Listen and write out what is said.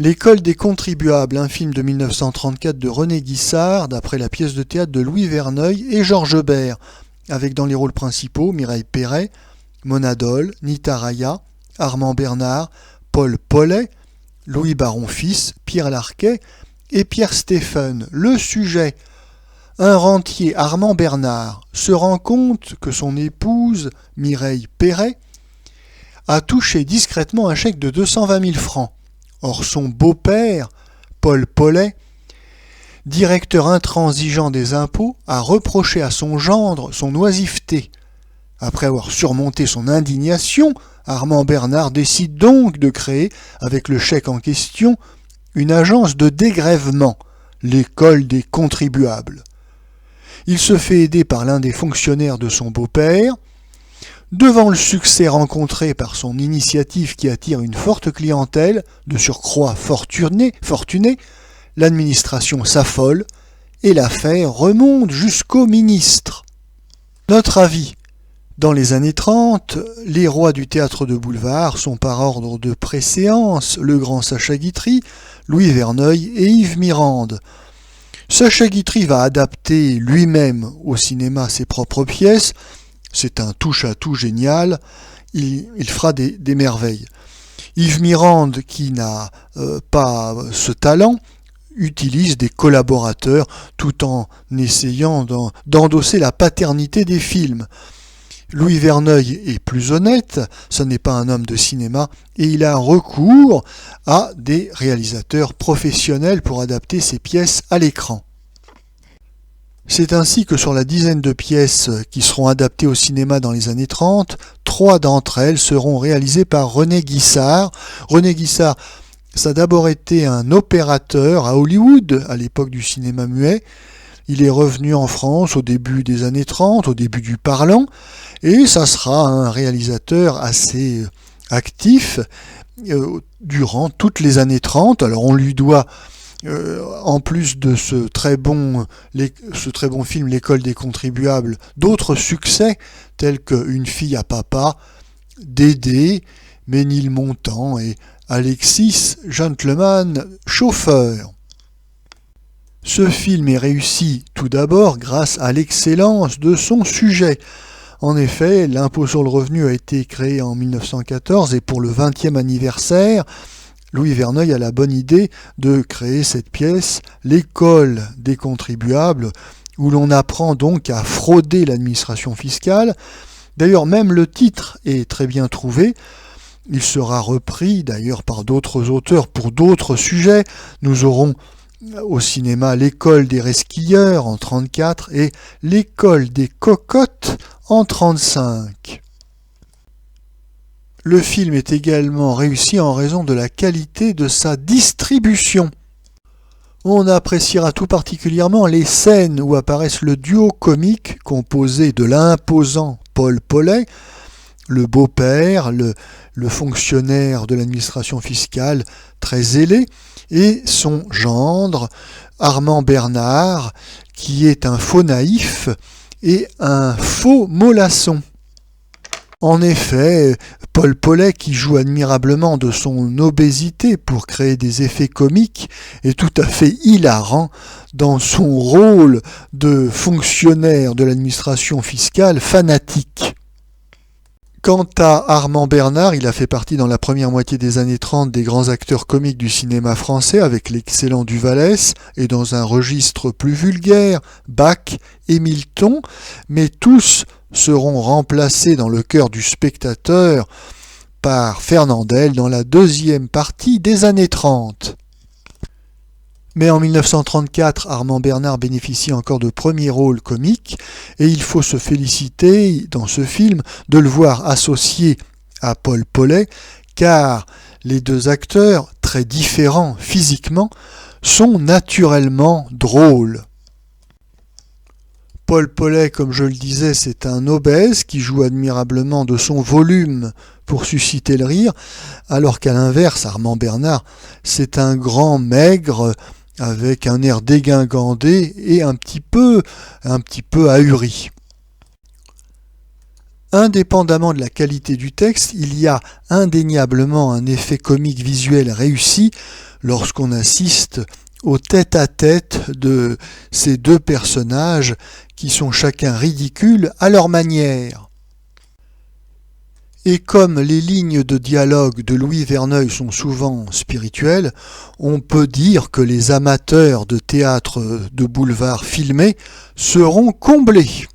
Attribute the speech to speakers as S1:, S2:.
S1: L'école des contribuables, un film de 1934 de René Guissard, d'après la pièce de théâtre de Louis Verneuil et Georges Bert, avec dans les rôles principaux Mireille Perret, Mona Dole, Nita Raya, Armand Bernard, Paul Paulet, Louis Baron-Fils, Pierre Larquet et Pierre Stéphane. Le sujet: un rentier, Armand Bernard, se rend compte que son épouse, Mireille Perret, a touché discrètement un chèque de 220 000 francs. Or son beau-père, Paul Paulet, directeur intransigeant des impôts, a reproché à son gendre son oisiveté. Après avoir surmonté son indignation, Armand Bernard décide donc de créer, avec le chèque en question, une agence de dégrèvement, l'école des contribuables. Il se fait aider par l'un des fonctionnaires de son beau-père. Devant le succès rencontré par son initiative qui attire une forte clientèle, de surcroît fortunée, l'administration s'affole et l'affaire remonte jusqu'au ministre. Notre avis: dans les années 30, les rois du théâtre de boulevard sont par ordre de préséance le grand Sacha Guitry, Louis Verneuil et Yves Mirande. Sacha Guitry va adapter lui-même au cinéma ses propres pièces. C'est un touche-à-tout génial, il fera des merveilles. Yves Mirande, qui n'a pas ce talent, utilise des collaborateurs tout en essayant d'endosser la paternité des films. Louis Verneuil est plus honnête, ce n'est pas un homme de cinéma, et il a recours à des réalisateurs professionnels pour adapter ses pièces à l'écran. C'est ainsi que sur la dizaine de pièces qui seront adaptées au cinéma dans les années 30, 3 d'entre elles seront réalisées par René Guissard. René Guissard, ça a d'abord été un opérateur à Hollywood, à l'époque du cinéma muet. Il est revenu en France au début des années 30, au début du parlant, et ça sera un réalisateur assez actif durant toutes les années 30. Alors on lui doit, en plus de ce très bon film L'école des contribuables, d'autres succès tels que Une fille à papa, Dédé, Ménilmontant et Alexis, gentleman chauffeur. Ce film est réussi tout d'abord grâce à l'excellence de son sujet. En effet, l'impôt sur le revenu a été créé en 1914 et pour le 20e anniversaire, Louis Verneuil a la bonne idée de créer cette pièce, l'école des contribuables, où l'on apprend donc à frauder l'administration fiscale. D'ailleurs, même le titre est très bien trouvé. Il sera repris d'ailleurs par d'autres auteurs pour d'autres sujets. Nous aurons au cinéma l'école des resquilleurs en 1934 et l'école des cocottes en 1935. Le film est également réussi en raison de la qualité de sa distribution. On appréciera tout particulièrement les scènes où apparaissent le duo comique composé de l'imposant Paul Paulet, le beau-père, le fonctionnaire de l'administration fiscale très zélé, et son gendre, Armand Bernard, qui est un faux naïf et un faux mollasson. En effet, Paul Paulet, qui joue admirablement de son obésité pour créer des effets comiques, est tout à fait hilarant dans son rôle de fonctionnaire de l'administration fiscale fanatique. Quant à Armand Bernard, il a fait partie dans la première moitié des années 30 des grands acteurs comiques du cinéma français avec l'excellent Duvallès et dans un registre plus vulgaire, Bach et Milton, mais tous seront remplacés dans le cœur du spectateur par Fernandel dans la deuxième partie des années 30. Mais en 1934, Armand Bernard bénéficie encore de premiers rôles comiques et il faut se féliciter dans ce film de le voir associé à Paul Paulet car les deux acteurs, très différents physiquement, sont naturellement drôles. Paul Paulet, comme je le disais, c'est un obèse qui joue admirablement de son volume pour susciter le rire, alors qu'à l'inverse, Armand Bernard, c'est un grand maigre avec un air dégingandé et un petit peu ahuri. Indépendamment de la qualité du texte, il y a indéniablement un effet comique visuel réussi, lorsqu'on assiste au tête-à-tête de ces deux personnages qui sont chacun ridicules à leur manière. Et comme les lignes de dialogue de Louis Verneuil sont souvent spirituelles, on peut dire que les amateurs de théâtre de boulevard filmé seront comblés.